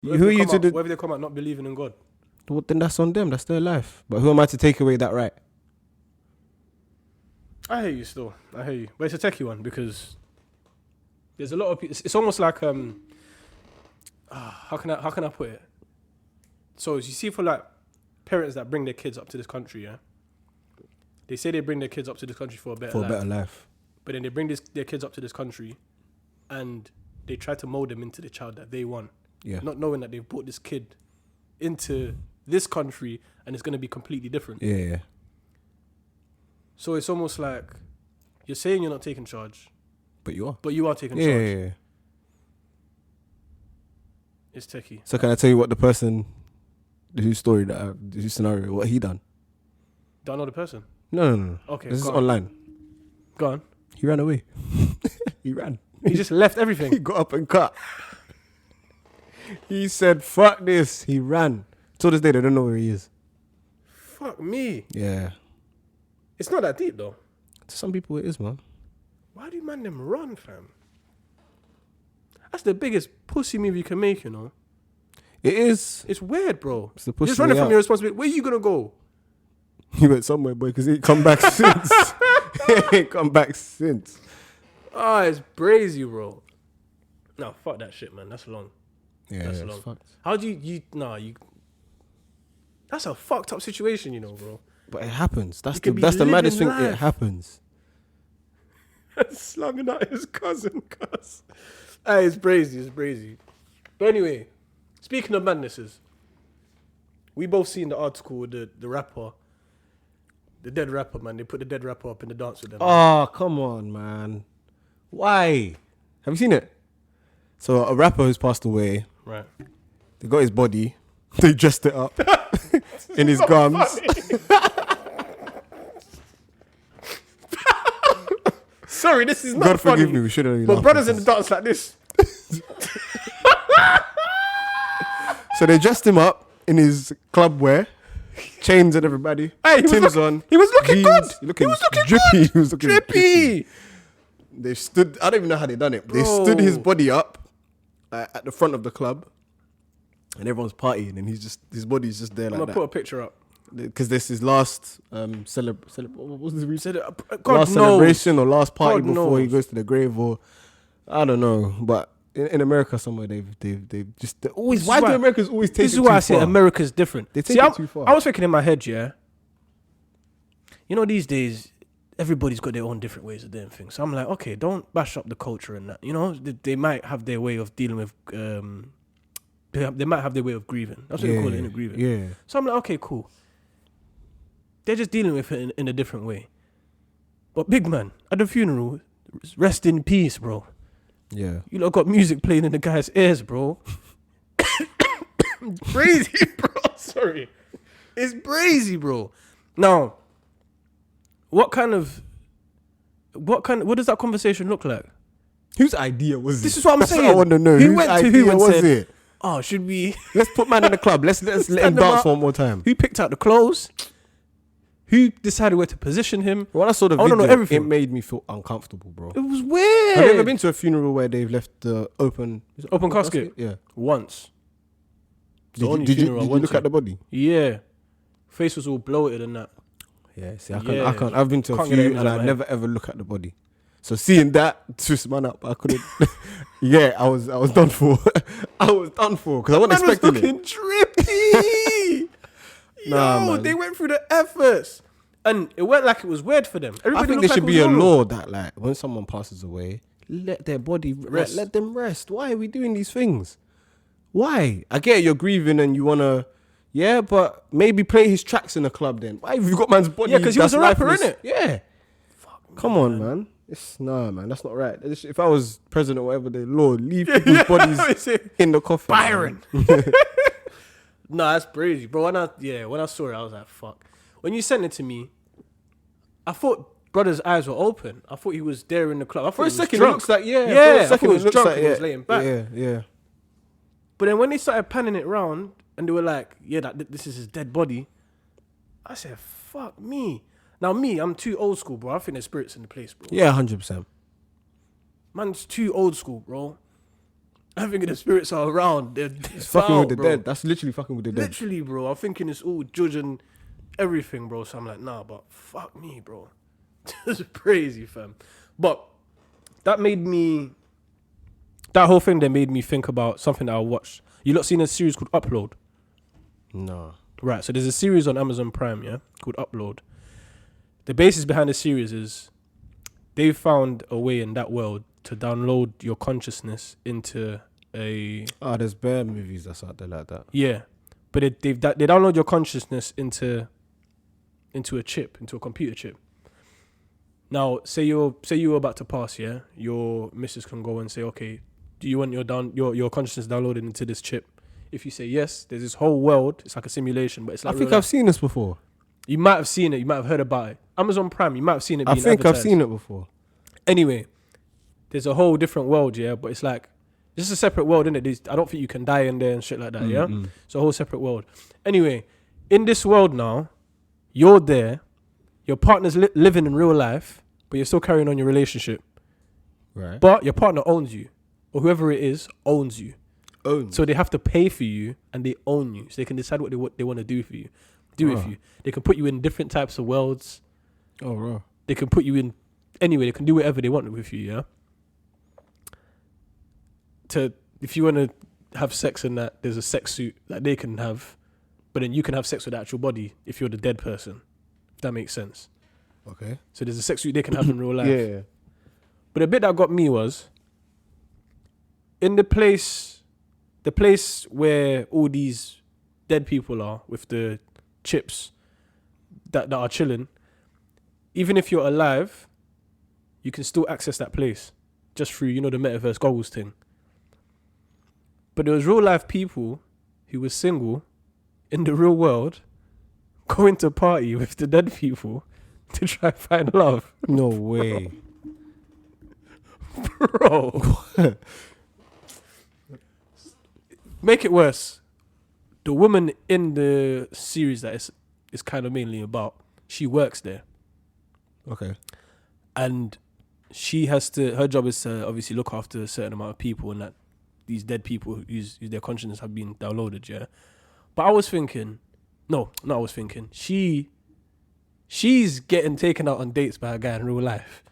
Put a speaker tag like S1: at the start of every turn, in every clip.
S1: Who are you to do?
S2: Whether they come out not believing in God.
S1: Well, then that's on them. That's their life. But who am I to take away that right?
S2: I hear you still. I hear you. But it's a techie one because there's a lot of people. It's almost like how can I put it? So as you see for like parents that bring their kids up to this country, yeah. They say they bring their kids up to this country for a better life. But then they bring their kids up to this country and they try to mold them into the child that they want.
S1: Yeah.
S2: Not knowing that they've brought this kid into this country and it's going to be completely different.
S1: Yeah.
S2: So it's almost like you're saying you're not taking charge.
S1: But you are.
S2: But you are taking charge.
S1: Yeah.
S2: It's techie.
S1: So can I tell you what the person, whose scenario, what he done?
S2: Do I know the person?
S1: No.
S2: Okay,
S1: This is
S2: go on.
S1: online.
S2: Go on.
S1: He ran away. He ran.
S2: He just left
S1: He
S2: everything.
S1: got up and cut. He said, fuck this. He ran. Till this day, they don't know where he is.
S2: Fuck me.
S1: Yeah.
S2: It's not that deep though.
S1: To some people, it is, man.
S2: Why do man them run, fam? That's the biggest pussy move you can make, you know.
S1: It is.
S2: It's weird, bro.
S1: It's the
S2: You're
S1: pussy
S2: just running
S1: way
S2: from
S1: out.
S2: your responsibility. Where you gonna go?
S1: He went somewhere, boy, because he ain't come back since. He ain't come back since.
S2: Ah, it's brazy, bro. No, fuck that shit, man. That's long.
S1: Yeah,
S2: That's
S1: it's
S2: long.
S1: fucked.
S2: How do you? That's a fucked up situation, you know, bro.
S1: But it happens. That's
S2: You could be
S1: the maddest thing.
S2: living
S1: It
S2: life.
S1: happens.
S2: Slugging out his cousin, cuz. Hey, it's brazy. But anyway, speaking of madnesses, we both seen the article with the rapper, the dead rapper, man. They put the dead rapper up in the dance with them.
S1: Oh, come on, man. Why? Have you seen it? So a rapper who's passed away,
S2: Right.
S1: they got his body, they dressed it up in his gums.
S2: Sorry, this is not
S1: God
S2: funny.
S1: forgive me, we shouldn't really
S2: But
S1: laugh
S2: brothers
S1: at
S2: in the
S1: this.
S2: dance like this.
S1: So they dressed him up in his club wear, chains and everybody.
S2: Hey, he was
S1: Tim's
S2: looking-
S1: on.
S2: he was looking
S1: jeans,
S2: good.
S1: Looking
S2: He was looking
S1: drippy.
S2: good.
S1: He was looking
S2: Drippy.
S1: They stood. I don't even know how they done it. They
S2: Bro.
S1: stood his body up at the front of the club, and everyone's partying, and his body's just there
S2: I'm
S1: like
S2: gonna
S1: that.
S2: put a picture up.
S1: Because this is last what was the reason?
S2: Said it, God
S1: Last
S2: knows.
S1: celebration or last party
S2: God
S1: before he
S2: knows.
S1: goes to the grave, or I don't know. But in America somewhere they've just they're always.
S2: This is
S1: Why do
S2: why-
S1: Americans always take
S2: This
S1: it
S2: is why
S1: too
S2: I say
S1: far?
S2: America's different.
S1: They take
S2: See,
S1: it too far.
S2: I was thinking in my head, yeah. You know, these days everybody's got their own different ways of doing things. So I'm like, okay, don't bash up the culture and that. You know, they might have their way of dealing with. They might have their way of grieving. That's what they call it, innit? Grieving.
S1: Yeah.
S2: So I'm like, okay, cool. They're just dealing with it in a different way. But big man, at the funeral, rest in peace, bro.
S1: Yeah.
S2: You lot got music playing in the guy's ears, bro. Brazy, bro. Sorry. It's brazy, bro. Now, what does that conversation look like?
S1: Whose idea was
S2: This
S1: it?
S2: is what I'm
S1: That's
S2: saying.
S1: I want to know.
S2: Who
S1: Whose
S2: went to
S1: idea
S2: who and
S1: was
S2: said,
S1: it?
S2: oh, should we?
S1: Let's put man in the club. Let's let him
S2: them
S1: dance
S2: up.
S1: one more time.
S2: Who picked out the clothes? Who decided where to position him?
S1: When I saw the
S2: I wanna know
S1: video,
S2: everything.
S1: it made me feel uncomfortable, bro.
S2: It was weird.
S1: Have you ever been to a funeral where they've left the open
S2: casket?
S1: Yeah.
S2: Once. The
S1: Did you,
S2: only
S1: did you,
S2: funeral I
S1: did you
S2: went
S1: look
S2: to.
S1: at the body?
S2: Yeah. Face was all bloated and that.
S1: Yeah. See,
S2: Yeah.
S1: I can't. I've been to a
S2: Can't get that
S1: few
S2: image
S1: and
S2: out
S1: I
S2: of my
S1: never ever look at the body. So seeing that twist man up, I couldn't. Yeah, I was done for. I was done for because I wasn't
S2: Man was
S1: expecting
S2: looking
S1: it.
S2: drippy.
S1: Nah,
S2: Yo,
S1: man.
S2: they went through the efforts. And it went like it was weird for them.
S1: I
S2: Everybody
S1: think
S2: looked
S1: there should
S2: like
S1: be
S2: it
S1: a
S2: was normal.
S1: law that, like, when someone passes away, let their body
S2: Rest.
S1: let them rest. Why are we doing these things? Why? I get it, you're grieving and you wanna, yeah, but maybe play his tracks in the club then. Why have you got man's body?
S2: Yeah, 'cause he was
S1: that's
S2: a rapper,
S1: lifeless?
S2: innit?
S1: Yeah. Come on, man. Nah, man, that's not right. If I was president or whatever, the law, leave people's bodies in the coffin.
S2: Byron.
S1: man.
S2: Nah, that's crazy, bro. When I saw it, I was like, fuck. When you sent it to me, I thought brother's eyes were open. I thought he was there in the club. I thought
S1: For a
S2: he was
S1: second,
S2: drunk.
S1: it looks like, yeah.
S2: Yeah,
S1: for a
S2: I
S1: second,
S2: thought he was
S1: it looks
S2: drunk
S1: like,
S2: and he
S1: yeah.
S2: was laying back.
S1: Yeah.
S2: But then when they started panning it round and they were like, yeah, this is his dead body, I said, fuck me. Now I'm too old school, bro. I think there's spirits in the place, bro.
S1: Yeah, 100%.
S2: Man's too old school, bro. I'm thinking the spirits are around. They're
S1: It's fucking with the
S2: bro.
S1: dead. That's literally fucking with the dead.
S2: Literally, bro. I'm thinking it's all judging everything, bro. So I'm like, nah, but fuck me, bro. It's crazy, fam. But that whole thing then made me think about something that I watched. You lot seen a series called Upload?
S1: No.
S2: Right, so there's a series on Amazon Prime, yeah, called Upload. The basis behind the series is they've found a way in that world to download your consciousness into a...
S1: There's bare movies that's out there like that.
S2: Yeah, but they download your consciousness into a chip, into a computer chip. Now, say you're about to pass, yeah? Your missus can go and say, okay, do you want your consciousness downloaded into this chip? If you say yes, there's this whole world. It's like a simulation, but it's like
S1: I think I've seen this before.
S2: You might have seen it. You might have heard about it. Amazon Prime, you might have seen it being
S1: advertised. I've seen it before.
S2: Anyway, there's a whole different world, yeah? But it's like, this is a separate world, isn't it? I don't think you can die in there and shit like that, yeah? It's a whole separate world. Anyway, in this world now, you're there, your partner's living in real life, but you're still carrying on your relationship.
S1: Right.
S2: But your partner owns you, or whoever it is owns you.
S1: Own.
S2: So they have to pay for you, and they own you. So they can decide what they want to do for you, with you. They can put you in different types of worlds.
S1: Oh, bro.
S2: They can put you in anyway. They can do whatever they want with you. Yeah. If you want to have sex in that, there's a sex suit that they can have, but then you can have sex with the actual body if you're the dead person. If that makes sense.
S1: Okay.
S2: So there's a sex suit they can have in real life.
S1: Yeah.
S2: But the bit that got me was in the place where all these dead people are with the chips that are chilling. Even if you're alive, you can still access that place just through, the metaverse goggles thing. But there was real life people who were single in the real world going to party with the dead people to try and find love.
S1: No way.
S2: Bro. Make it worse. The woman in the series that is kind of mainly about, she works there.
S1: Okay.
S2: And her job is to obviously look after a certain amount of people, and that these dead people whose their consciousness have been downloaded, yeah. But I was thinking, she's getting taken out on dates by a guy in real life.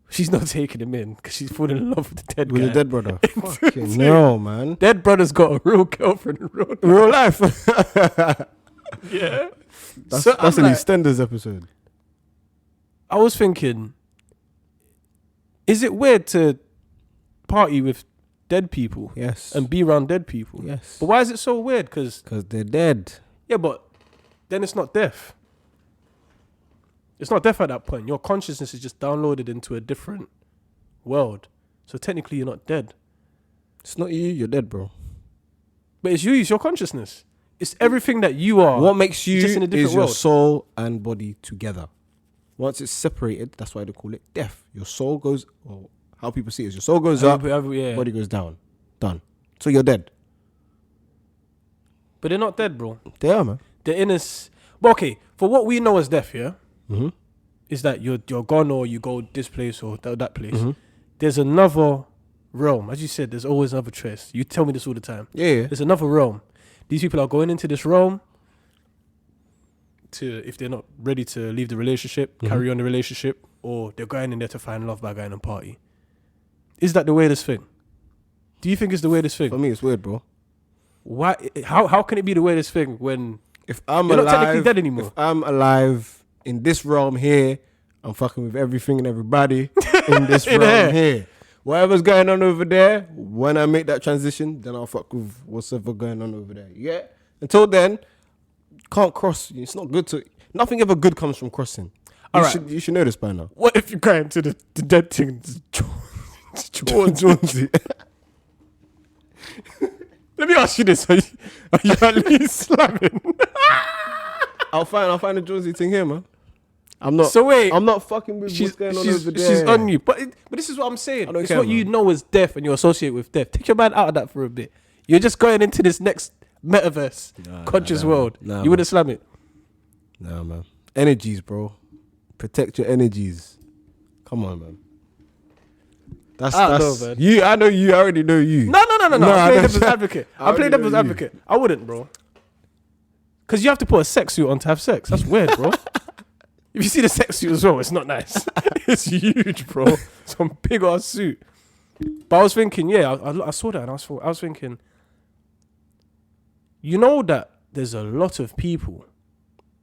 S2: She's not taking him in because she's falling in love with the dead guy.
S1: With the dead brother. Fucking no, man.
S2: Dead brother's got a real girlfriend in
S1: real life.
S2: Yeah.
S1: That's an EastEnders episode.
S2: I was thinking, is it weird to party with dead people?
S1: Yes.
S2: And be around dead people?
S1: Yes.
S2: But why is it so weird? Because
S1: they're dead.
S2: Yeah, but then it's not death. It's not death at that point. Your consciousness is just downloaded into a different world. So technically you're not dead.
S1: It's not you, you're dead, bro.
S2: But it's your consciousness. It's everything that you are.
S1: What makes you
S2: just in a different
S1: is your
S2: world.
S1: soul and body together. Once it's separated, that's why they call it death. Your soul goes, or how people see it is your soul goes up, body goes down. Done. So you're dead.
S2: But they're not dead, bro.
S1: They are, man.
S2: They're in But okay, for what we know as death, yeah?
S1: Mm-hmm.
S2: Is that you're gone, or you go this place or that place.
S1: Mm-hmm.
S2: There's another realm. As you said, there's always another choice. You tell me this all the time.
S1: Yeah.
S2: There's another realm. These people are going into this realm if they're not ready to leave the relationship, carry on the relationship, or they're going in there to find love by going and party. Is that the weirdest thing? Do you think it's the weirdest thing?
S1: For me, it's weird, bro.
S2: Why? How can it be the weirdest thing when
S1: if I'm
S2: you're
S1: alive,
S2: not technically dead anymore?
S1: If I'm alive in this realm here, I'm fucking with everything and everybody in this realm here. Whatever's going on over there, when I make that transition, then I'll fuck with what's ever going on over there. Yeah. Until then, can't cross. It's not good to. Nothing ever good comes from crossing. You should know this by now.
S2: What if you go into the dead thing?
S1: Jonesy.
S2: Let me ask you this: Are you at least slamming?
S1: I'll find a Jonesy thing here, man. I'm not.
S2: So wait,
S1: I'm not fucking with what's going on over there.
S2: She's on you, but this is what I'm saying. It's what you know as death, and you associate with death. Take your mind out of that for a bit. You're just going into this next metaverse, conscious world. You wouldn't slam it.
S1: Nah, man. Energies, bro. Protect your energies. Come on, man. That's
S2: I don't know, man.
S1: you. I know you. I already know you.
S2: No. I'm playing devil's
S1: that's-
S2: advocate.
S1: I
S2: I'm playing
S1: already
S2: devil's
S1: know you.
S2: advocate. I wouldn't, bro. Because you have to put a sex suit on to have sex. That's weird, bro. If you see the sex suit as well, it's not nice. It's huge, bro. Some big ass suit. But I was thinking, I saw that and I was thinking, you know that there's a lot of people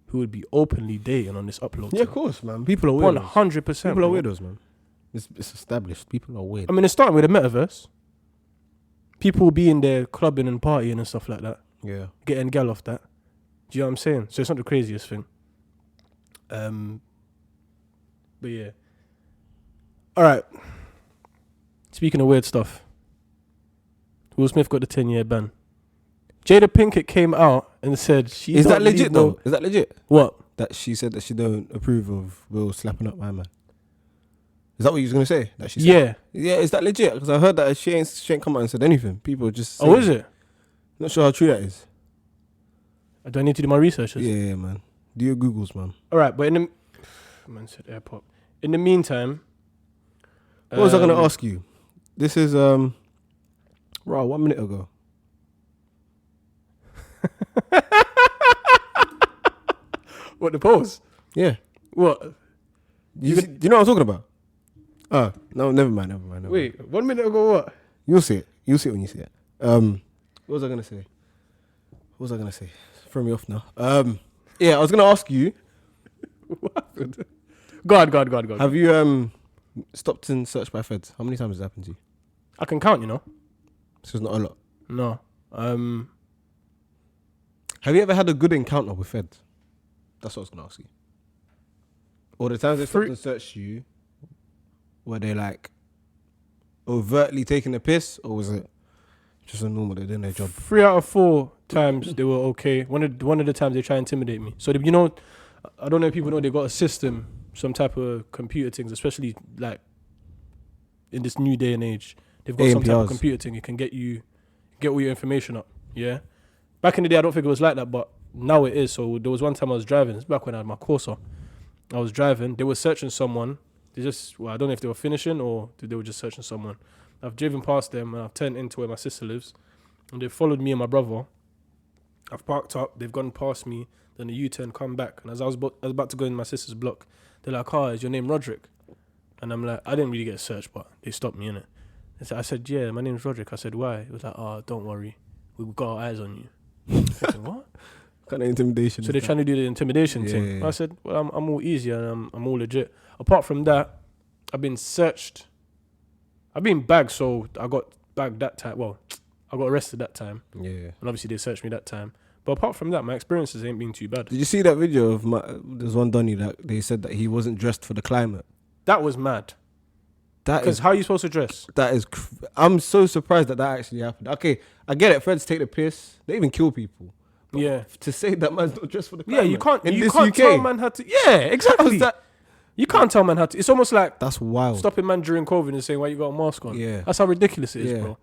S2: who would be openly dating on this upload.
S1: Yeah, of course, man. People are weirdos.
S2: 100%.
S1: People are weirdos, man. It's established. People are weird.
S2: I mean, it's starting with the metaverse. People being there clubbing and partying and stuff like that.
S1: Yeah.
S2: Getting gal off that. Do you know what I'm saying? So it's not the craziest thing. But yeah. All right. Speaking of weird stuff, Will Smith got the 10-year ban. Jada Pinkett came out and said she
S1: Is
S2: don't
S1: that legit
S2: need no-
S1: though? Is that legit?
S2: What?
S1: That she said that she don't approve of Will slapping up my man. Is that what you was gonna say? That she said?
S2: Yeah.
S1: Yeah. Is that legit? Because I heard that she ain't come out and said anything. People just.
S2: Oh, is it?
S1: Not sure how true that is.
S2: Do I need to do my research?
S1: Yeah, man. Do your Googles, man.
S2: All right, but in the man said airport. In the meantime,
S1: What was I gonna ask you? This is 1 minute ago.
S2: What, the pose?
S1: Yeah.
S2: What?
S1: Do you know what I'm talking about? Oh, no, never mind.
S2: Wait, 1 minute ago, what?
S1: You'll see it. You'll see it when you see it. What was I gonna say? Throw me off now. Yeah, I was gonna ask you.
S2: What happened? Go on.
S1: Have you stopped and searched by feds? How many times has that happened to you?
S2: I can count, you know.
S1: So it's not a lot.
S2: No.
S1: Have you ever had a good encounter with feds? That's what I was gonna ask you. Or the times they stopped and searched you, were they like overtly taking a piss, or was it just a normal? They're doing their job.
S2: 3 out of 4 times they were okay. One of the times they try to intimidate me. So you know, I don't know if people know they got a system, some type of computer things, especially like in this new day and age. They've got some type of computer thing. It can get all your information up. Yeah. Back in the day, I don't think it was like that, but now it is. So there was one time I was driving. It's back when I had my Corsa. I was driving. They were searching someone. I don't know if they were finishing or they were just searching someone. I've driven past them and I've turned into where my sister lives. And they followed me and my brother. I've parked up. They've gone past me. Then the U-turn, come back. And as I was about to go in my sister's block, they're like, is your name Roderick? And I'm like, I didn't really get searched, but they stopped me, innit? I said, yeah, my name's Roderick. I said, why? It was like, don't worry. We've got our eyes on you. I said, what?
S1: Kind of intimidation.
S2: So they're trying to do the intimidation thing.
S1: Yeah.
S2: I said, well, I'm all easy and I'm all legit. Apart from that, I've been searched. I've been bagged, so I got bagged that time. Well, I got arrested that time.
S1: Yeah.
S2: And obviously they searched me that time. But apart from that, my experiences ain't been too bad.
S1: Did you see that video of there's one Donny that they said that he wasn't dressed for the climate?
S2: That was mad. Because how are you supposed to dress?
S1: I'm so surprised that actually happened. Okay, I get it. Feds take the piss. They even kill people. But
S2: Yeah.
S1: To say that man's not dressed for the climate.
S2: Yeah, you can't.
S1: In
S2: You
S1: this
S2: can't
S1: UK.
S2: tell man how to. Yeah, exactly.
S1: that?
S2: You can't tell man how to. It's almost like
S1: That's wild.
S2: stopping man during COVID and saying why you got a mask on.
S1: Yeah.
S2: That's how ridiculous it is,
S1: Yeah.
S2: bro.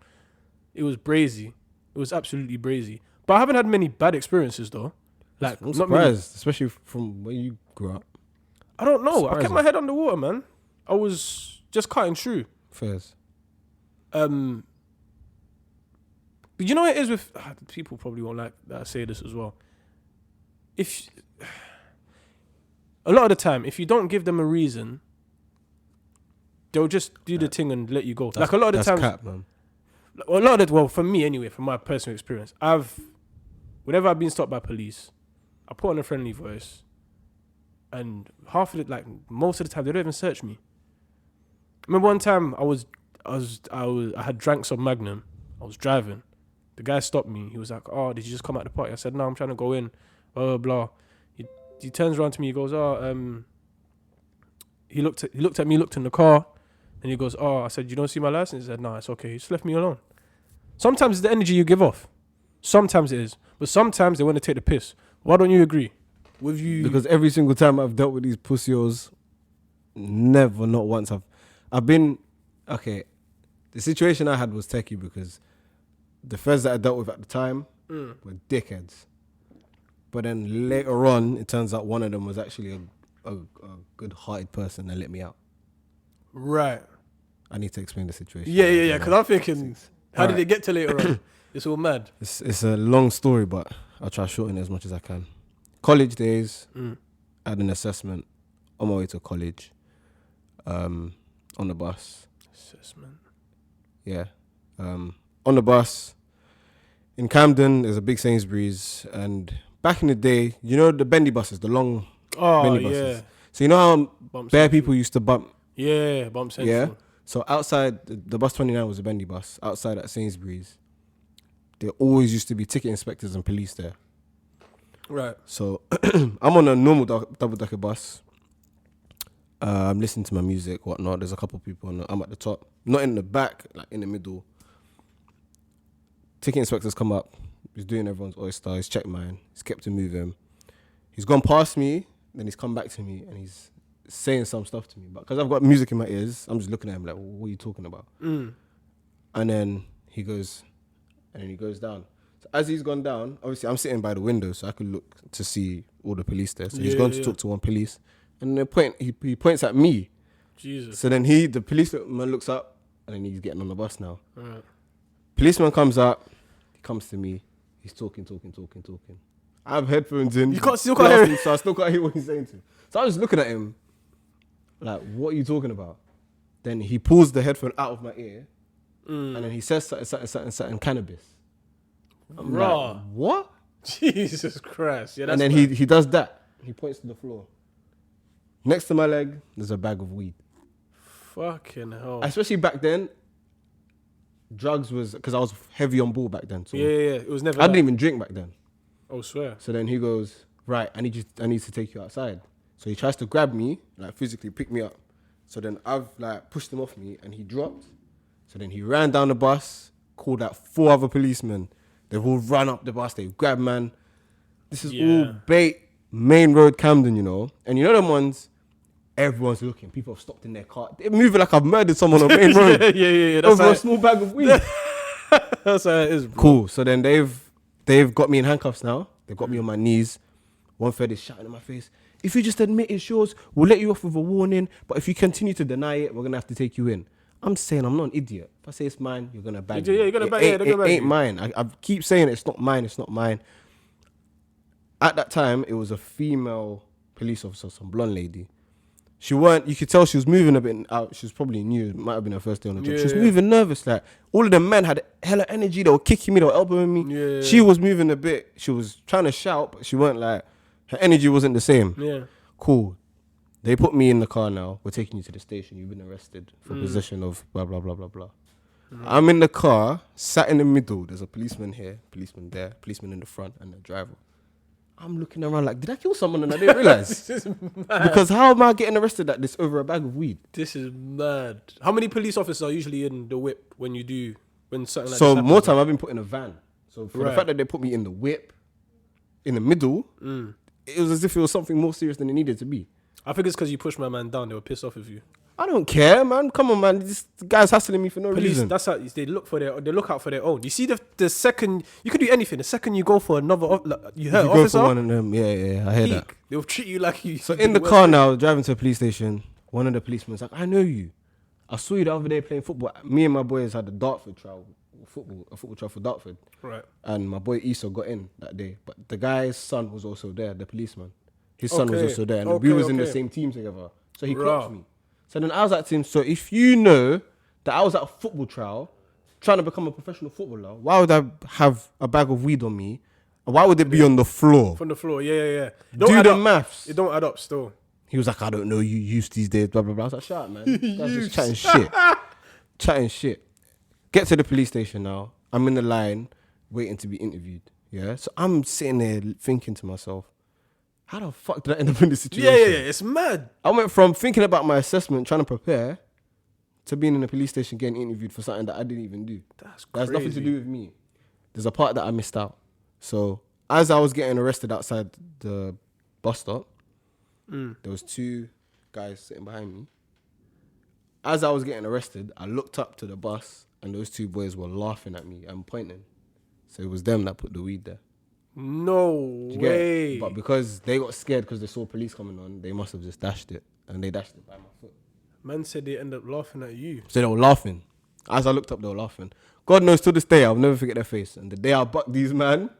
S2: It was brazy. It was absolutely brazy. But I haven't had many bad experiences though. Like
S1: I'm
S2: not many.
S1: surprised, especially from where you grew up.
S2: I don't know. I
S1: Surprising.
S2: kept my head underwater, man. I was just cutting through.
S1: Fairs.
S2: But you know what it is with people probably won't like that I say this as well. If a lot of the time, if you don't give them a reason, they'll just do the thing and let you go. Like a lot of the times,
S1: cap, man.
S2: well, for me anyway, from my personal experience, whenever I've been stopped by police, I put on a friendly voice, and most of the time they don't even search me. I remember one time I had drank some Magnum. I was driving. The guy stopped me. He was like, did you just come out the party? I said, no, I'm trying to go in. Blah, blah, blah. He turns around to me. He goes, he looked at me, looked in the car. And he goes, I said, you don't see my license? He said, no, it's okay. He just left me alone. Sometimes it's the energy you give off. Sometimes it is. But sometimes they want to take the piss. Why don't you agree? With you?
S1: Because every single time I've dealt with these pussios, not once I've been, okay, the situation I had was techie because the feds that I dealt with at the time were dickheads. But then later on, it turns out one of them was actually a good-hearted person that let me out.
S2: Right.
S1: I need to explain the situation.
S2: Yeah. Because I'm thinking, how did it get to later on? It's all mad.
S1: It's a long story, but I'll try to shorten it as much as I can. College days, I had an assessment on my way to college, on the bus.
S2: Assessment.
S1: Yeah. On the bus in Camden, there's a big Sainsbury's, and back in the day, you know the bendy buses, the long bendy buses. So you know how
S2: Bump
S1: bare
S2: Central.
S1: people used to bump.
S2: Yeah, Bump Central.
S1: Yeah. So outside the bus 29 was a bendy bus. Outside at Sainsbury's, there always used to be ticket inspectors and police there.
S2: Right.
S1: So I'm on a normal double decker bus. I'm listening to my music, whatnot. There's a couple people I'm at the top, not in the back, like in the middle. Ticket inspectors come up. He's doing everyone's oyster. He's checked mine. He's kept it moving. He's gone past me. Then he's come back to me and he's saying some stuff to me. But because I've got music in my ears, I'm just looking at him like, what are you talking about? And then he goes down. So as he's gone down, obviously I'm sitting by the window so I could look to see all the police there. So he's gone to talk to one police. And then he points at me.
S2: Jesus.
S1: So then the policeman looks up and then he's getting on the bus now.
S2: Right.
S1: Policeman comes up, he comes to me, he's talking. I have headphones in.
S2: Still can't hear him.
S1: So I still can't hear what he's saying to me. So I was looking at him, like, what are you talking about? Then he pulls the headphone out of my ear, and then he says something cannabis. I'm like, what?
S2: Jesus Christ. Yeah, that's
S1: and then he does that. He points to the floor. Next to my leg, there's a bag of weed.
S2: Fucking hell.
S1: Especially back then, drugs was, because I was heavy on ball back then. So
S2: Yeah. It was never.
S1: I didn't even drink back then.
S2: Oh, swear.
S1: So then he goes, right, I need to take you outside. So he tries to grab me, like physically pick me up. So then I've like pushed him off me and he dropped. So then he ran down the bus, called out 4 other policemen. They've all run up the bus, they've grabbed man. This is all bait, main road Camden, you know. And you know them ones, everyone's looking. People have stopped in their car. They're moving like I've murdered someone on main road.
S2: Yeah. That's
S1: over a small bag of weed.
S2: That's how it is, bro.
S1: Cool. So then they've got me in handcuffs now. They've got me on my knees. One fed is shouting in my face, if you just admit it's yours, we'll let you off with a warning. But if you continue to deny it, we're going to have to take you in. I'm saying I'm not an idiot. If I say it's mine, you're going to bag me.
S2: Yeah, you're going to bag it.
S1: It ain't mine. I keep saying it's not mine. It's not mine. At that time, it was a female police officer, some blonde lady. You could tell she was moving a bit out. She was probably new. It might have been her first day on the job. She was moving nervous. Like, all of the men had hella energy. They were kicking me. They were elbowing me.
S2: Yeah.
S1: She was moving a bit. She was trying to shout, but she weren't like, her energy wasn't the same.
S2: Yeah.
S1: Cool. They put me in the car now. We're taking you to the station. You've been arrested for possession of blah, blah, blah, blah, blah. I'm in the car, sat in the middle. There's a policeman here, policeman there, policeman in the front, and the driver. I'm looking around like, did I kill someone and I didn't realize?
S2: This is mad.
S1: Because how am I getting arrested at this over a bag of weed?
S2: This is mad. How many police officers are usually in the whip when something like
S1: So
S2: this happens?
S1: more time I've been put in a van. So for the
S2: Right.
S1: fact that they put me in the whip, in the middle, it was as if it was something more serious than it needed to be.
S2: I think it's because you pushed my man down. They were pissed off with you.
S1: I don't care, man. Come on, man. This guy's hassling me for no
S2: Police,
S1: reason.
S2: that's how they look out for their own. You see, the second you could do anything. The second you go for another, you hurt
S1: If you go
S2: officer.
S1: for one of them, yeah, I hear that.
S2: They'll treat you like you.
S1: So in the car now, driving to a police station, one of the policemen's like, I know you. I saw you the other day playing football. Me and my boys had a Dartford trial, a football trial for Dartford.
S2: Right.
S1: And my boy Esau got in that day. But the guy's son was also there, the policeman. His son was also there. And we was in the same team together. So he clocked me. So then I was like to him, so if you know that I was at a football trial trying to become a professional footballer, why would I have a bag of weed on me? And why would it be on the floor?
S2: From the floor, yeah.
S1: Do the maths.
S2: It don't add up still.
S1: He was like, I don't know, you used these days, blah, blah, blah. I was like, shut up, man. You guys just chatting shit. Chatting shit. Get to the police station now. I'm in the line waiting to be interviewed. Yeah. So I'm sitting there thinking to myself, how the fuck did I end up in this situation?
S2: Yeah. It's mad.
S1: I went from thinking about my assessment, trying to prepare, to being in a police station getting interviewed for something that I didn't even do.
S2: That's crazy.
S1: That has nothing to do with me. There's a part that I missed out. So as I was getting arrested outside the bus stop, there was 2 guys sitting behind me. As I was getting arrested, I looked up to the bus and those 2 boys were laughing at me and pointing. So it was them that put the weed there.
S2: No
S1: You get it?
S2: way.
S1: But because they got scared because they saw police coming on, they must have just dashed it. And they dashed it by my foot.
S2: Man said they end up laughing at you.
S1: So they were laughing. As I looked up, they were laughing. God knows, to this day, I'll never forget their face. And the day I buck these man,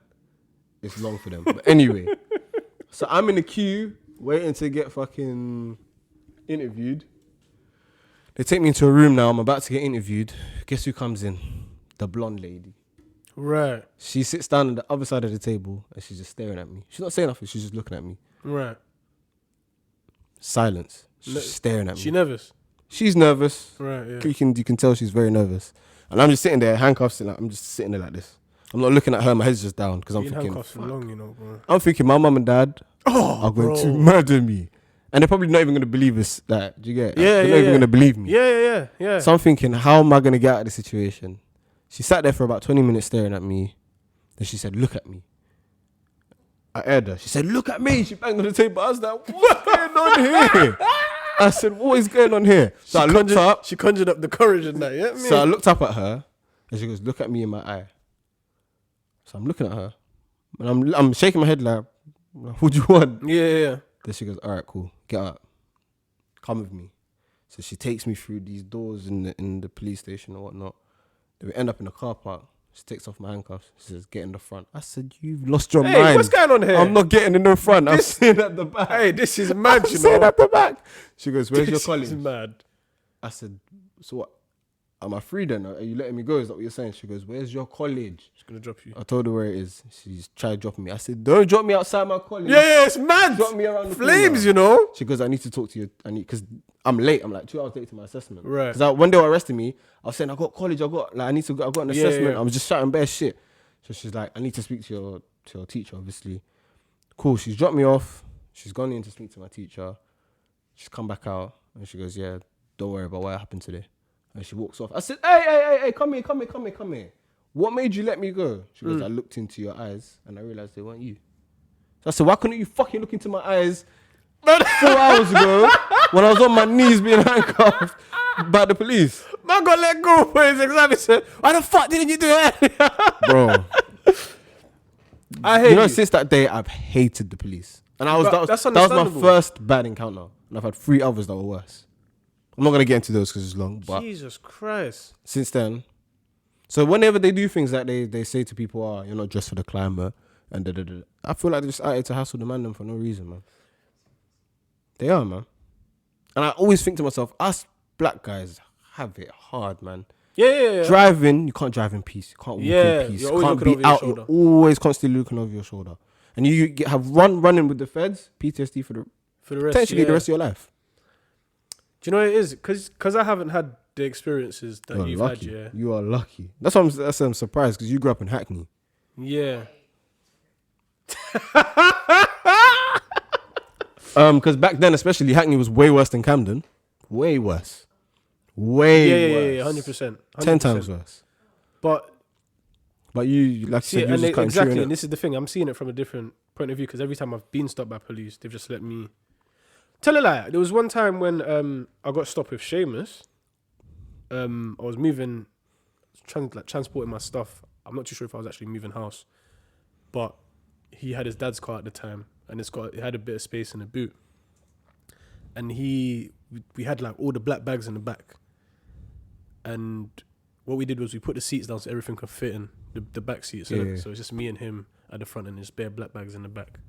S1: it's long for them. But anyway, so I'm in the queue waiting to get fucking interviewed. They take me into a room now. I'm about to get interviewed. Guess who comes in? The blonde lady.
S2: Right.
S1: She sits down on the other side of the table and she's just staring at me. She's not saying nothing. She's just looking at me.
S2: Right.
S1: Silence. She's just staring at me.
S2: She nervous?
S1: She's nervous.
S2: Right, yeah.
S1: You can tell she's very nervous. And I'm just sitting there, handcuffs, and I'm just sitting there like this. I'm not looking at her. My head's just down because I'm thinking,
S2: handcuffs for long, you know, bro.
S1: I'm thinking my mum and dad are going to murder me. And they're probably not even going to believe this. Like, do you get it?
S2: Yeah,
S1: they're not even going to believe me.
S2: Yeah.
S1: So I'm thinking, how am I going to get out of this situation? She sat there for about 20 minutes staring at me. Then she said, look at me. I aired her. She said, look at me. She banged on the table. I was like, what's going on here? I said, what is going on here? So I looked up.
S2: She conjured up the courage in that, yeah?
S1: So I looked up at her and she goes, look at me in my eye. So I'm looking at her and I'm shaking my head like, what do you want?
S2: Yeah.
S1: Then she goes, all right, cool. Get up. Come with me. So she takes me through these doors in the police station or whatnot. Then we end up in the car park. She takes off my handcuffs. She says, get in the front. I said, you've lost your mind.
S2: What's going on here?
S1: I'm not getting in the front. I'm sitting at the back.
S2: Hey, this is mad,
S1: I'm sitting at the back. She goes, where's your college?
S2: This is mad.
S1: I said, so what? Am I free then? Are you letting me go? Is that what you're saying? She goes, where's your college?
S2: She's going to drop you.
S1: I told her where it is. She's tried dropping me. I said, don't drop me outside my college.
S2: Yeah, it's mad.
S1: Drop me around the
S2: Flames,
S1: corner.
S2: you know?
S1: She goes, I need to talk to you. Because I'm late. I'm like 2 hours late to my assessment.
S2: Right.
S1: Because when they were arresting me, I was saying, I got college. I got an assessment.
S2: Yeah.
S1: I was just shouting bare shit. So she's like, I need to speak to your teacher, obviously. Cool. She's dropped me off. She's gone in to speak to my teacher. She's come back out. And she goes, yeah, don't worry about what happened today. And she walks off. I said, hey, come here. What made you let me go? She goes, I looked into your eyes and I realized they weren't you. So I said, why couldn't you fucking look into my eyes 4 hours ago when I was on my knees being handcuffed by the police?
S2: Man got let go for his exam. He said, why the fuck didn't you do it?
S1: Bro.
S2: I hate you.
S1: Since that day, I've hated the police. And that was my first bad encounter. And I've had 3 others that were worse. I'm not going to get into those because it's long. But
S2: Jesus Christ.
S1: since then, so whenever they do things like they say to people, you're not dressed for the climber, and da-da-da, I feel like they're just out here to hassle the man them for no reason, man. They are, man. And I always think to myself, us black guys have it hard, man.
S2: Yeah.
S1: Driving, you can't drive in peace. You can't walk in peace.
S2: You're
S1: You
S2: always
S1: can't
S2: looking
S1: be
S2: over your
S1: out.
S2: shoulder.
S1: You're always constantly looking over your shoulder. And you have running with the feds, PTSD for the
S2: rest,
S1: potentially the rest of your life.
S2: Do you know what it is? Because I haven't had the experiences that you've
S1: lucky.
S2: had, yeah.
S1: You are lucky. That's why I'm surprised because you grew up in Hackney.
S2: Yeah.
S1: Because back then, especially, Hackney was way worse than Camden. Way worse. Way worse.
S2: Yeah, 100%.
S1: 10 times worse.
S2: But
S1: you, like
S2: see,
S1: you said, you're just
S2: exactly, and this is the thing. I'm seeing it from a different point of view because every time I've been stopped by police, they've just let me. Tell a lie. There was one time when I got stopped with Seamus. I was moving, transporting my stuff. I'm not too sure if I was actually moving house, but he had his dad's car at the time, and it had a bit of space in the boot. And we had like all the black bags in the back, and what we did was we put the seats down so everything could fit in the back seats. So it's just me and him at the front, and there's bare black bags in the back.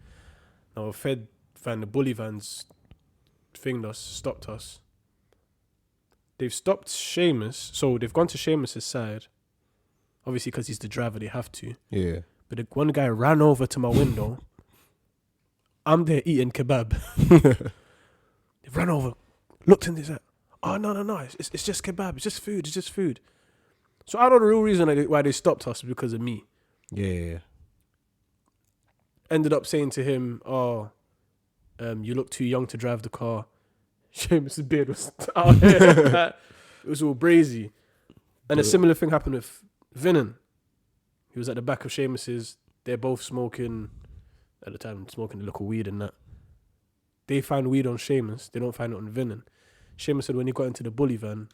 S2: Now a Fed van, the bully vans, stopped us. They've stopped Seamus, so they've gone to Seamus's side. Obviously, because he's the driver, they have to.
S1: Yeah.
S2: But one guy ran over to my window. I'm there eating kebab. They ran over, looked in there, oh no, it's just kebab, it's just food. So I know the real reason why they stopped us is because of me.
S1: Yeah.
S2: Ended up saying to him, you look too young to drive the car. Seamus' beard was out here. It was all brazy. And a similar thing happened with Vinnan. He was at the back of Seamus's. They're both smoking, at the time, smoking a little weed and that. They found weed on Seamus. They don't find it on Vinnan. Seamus said when he got into the bully van,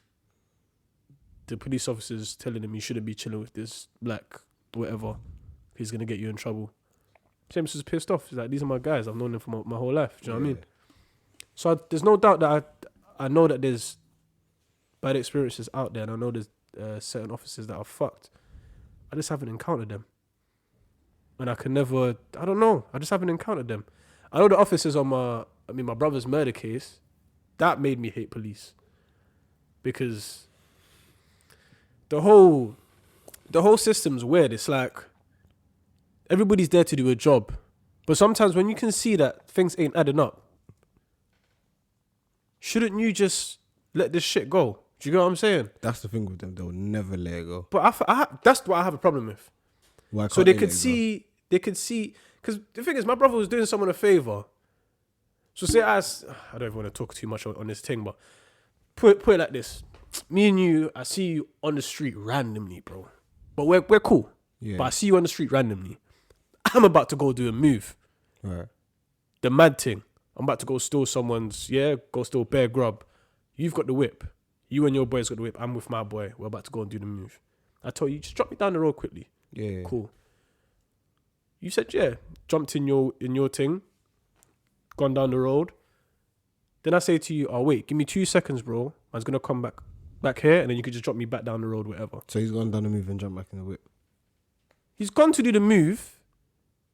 S2: the police officers telling him you shouldn't be chilling with this black whatever. He's going to get you in trouble. Seamus was pissed off. He's like, these are my guys. I've known them for my whole life. Do you know what I mean? So there's no doubt that I know that there's bad experiences out there, and I know there's certain officers that are fucked. I just haven't encountered them. And I don't know. I just haven't encountered them. I know the officers on my brother's murder case, that made me hate police. Because the whole system's weird. It's like everybody's there to do a job. But sometimes when you can see that things ain't adding up, shouldn't you just let this shit go? Do you get what I'm saying?
S1: That's the thing with them. They'll never let it go.
S2: But that's what I have a problem with.
S1: Why
S2: So
S1: can't
S2: they
S1: let
S2: could
S1: it
S2: see, because the thing is, my brother was doing someone a favor. So say I don't even want to talk too much on this thing, but put it like this. Me and you, I see you on the street randomly, bro. But we're cool.
S1: Yeah.
S2: But I see you on the street randomly. I'm about to go do a move.
S1: Right.
S2: The mad thing. I'm about to go steal go steal Bear Grub. You've got the whip. You and your boys got the whip. I'm with my boy. We're about to go and do the move. I told you, just drop me down the road quickly.
S1: Yeah.
S2: Cool. You said, yeah. Jumped in your thing. Gone down the road. Then I say to you, oh, wait, give me 2 seconds, bro. I was going to come back here, and then you could just drop me back down the road, whatever.
S1: So he's gone down the move and jumped back in the whip.
S2: He's gone to do the move.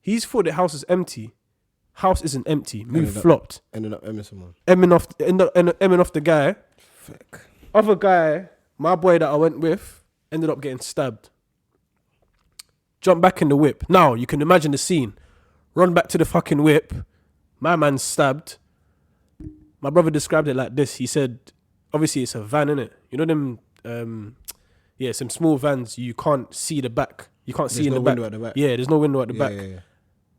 S2: He's thought the house is empty. House isn't empty. Move flopped.
S1: Ended up emming someone.
S2: Emming off the guy.
S1: Fuck.
S2: Other guy, my boy that I went with, ended up getting stabbed. Jump back in the whip. Now, you can imagine the scene. Run back to the fucking whip. My man's stabbed. My brother described it like this. He said, obviously it's a van, innit? You know them, some small vans, you can't see the back. You can't see in the back.
S1: There's no window at the back.
S2: Yeah, there's no window at the back.
S1: Yeah.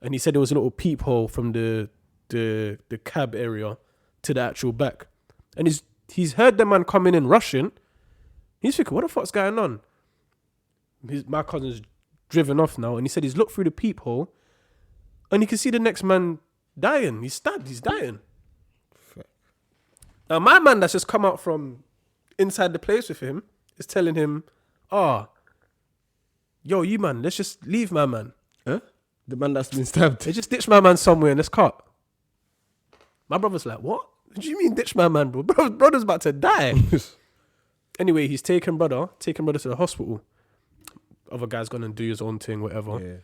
S2: And he said there was a little peephole from the cab area to the actual back. And he's heard the man coming in rushing. He's thinking, what the fuck's going on? My cousin's driven off now, and he said he's looked through the peephole and he can see the next man dying. He's stabbed. He's dying.
S1: Fuck.
S2: Now, my man that's just come out from inside the place with him is telling him, yo, you man, let's just leave my man.
S1: Huh? The man that's been stabbed.
S2: They just ditch my man somewhere in this cut. My brother's like, what? What do you mean ditch my man, bro? Brother's about to die. Anyway, he's taken brother to the hospital. Other guy's gone and do his own thing, whatever.
S1: Yeah.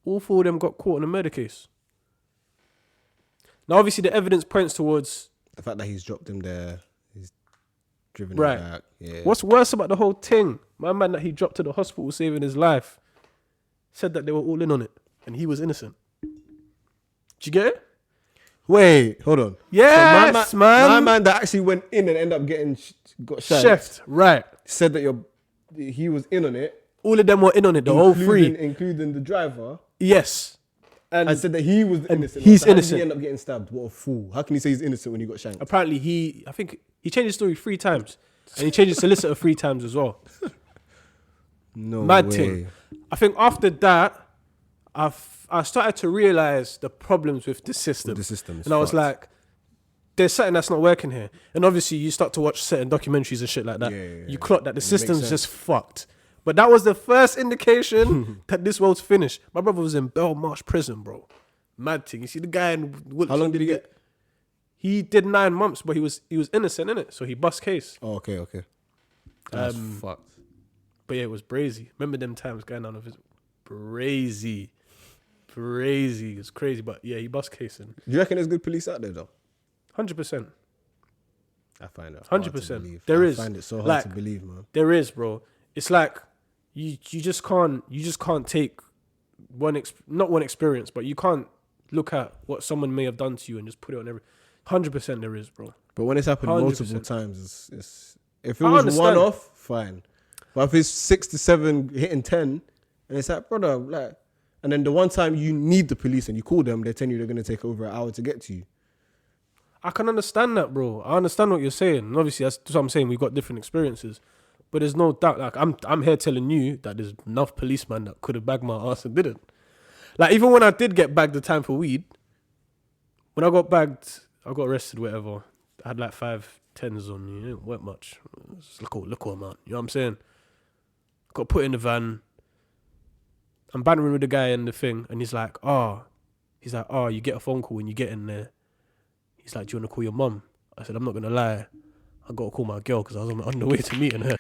S2: All four of them got caught in a murder case. Now, obviously, the evidence points towards...
S1: The fact that he's dropped him there, he's driven
S2: Right.
S1: him back. Yeah.
S2: What's worse about the whole thing? My man that he dropped to the hospital saving his life said that they were all in on it and he was innocent. Did you get it?
S1: Wait, hold on.
S2: Yes,
S1: so
S2: man.
S1: My man that actually went in and ended up getting got shot.
S2: Chef, right.
S1: Said that he was in on it.
S2: All of them were in on it, the whole three.
S1: Including the driver.
S2: Yes.
S1: And said that he was innocent.
S2: He's
S1: So how
S2: innocent.
S1: did he end up getting stabbed? What a fool. How can he say he's innocent when he got shanked?
S2: Apparently, I think he changed his story 3 times. And he changed his solicitor 3 times as well.
S1: No
S2: Mad
S1: way.
S2: thing. I think after that, I started to realize the problems with the system. And I was like, there's something that's not working here. And obviously, you start to watch certain documentaries and shit like that.
S1: Yeah.
S2: You clock that the
S1: It
S2: system's
S1: makes
S2: just fucked. But that was the first indication that this world's finished. My brother was in Belmarsh prison, bro. Mad thing. You see the guy in Wiltshire.
S1: How long did he get?
S2: He did 9 months, but he was innocent, innit? So he bust case.
S1: Oh, okay. That's fucked.
S2: But yeah, it was brazy. Remember them times going down of his brazy. It's crazy. But yeah, he bust casing.
S1: Do you reckon there's good police out there though?
S2: 100%.
S1: I find it hard to
S2: 100%.
S1: believe.
S2: There
S1: I
S2: is.
S1: find it so hard
S2: Like,
S1: to believe, man.
S2: There is, bro. It's like you just can't take not one experience, but you can't look at what someone may have done to you and just put it on every. 100% there is, bro.
S1: But when it's happened
S2: 100%.
S1: multiple times, it's if it
S2: I
S1: was
S2: understand.
S1: one off, fine. But if it's 6 to 7 hitting 10, and it's like, brother, like, and then the one time you need the police and you call them, they're telling you they're gonna take over an hour to get to you.
S2: I can understand that, bro. I understand what you're saying. And obviously, that's what I'm saying. We've got different experiences. But there's no doubt, like, I'm here telling you that there's enough policemen that could have bagged my ass and didn't. Like, even when I did get bagged the time for weed, when I got bagged, I got arrested, whatever. I had like 5 10s on me. It weren't much. It's little amount. You know what I'm saying? Got put in the van. I'm bantering with the guy in the thing, and he's like, you get a phone call when you get in there. He's like, do you want to call your mum? I said, I'm not going to lie. I got to call my girl because I was on the way to meeting her.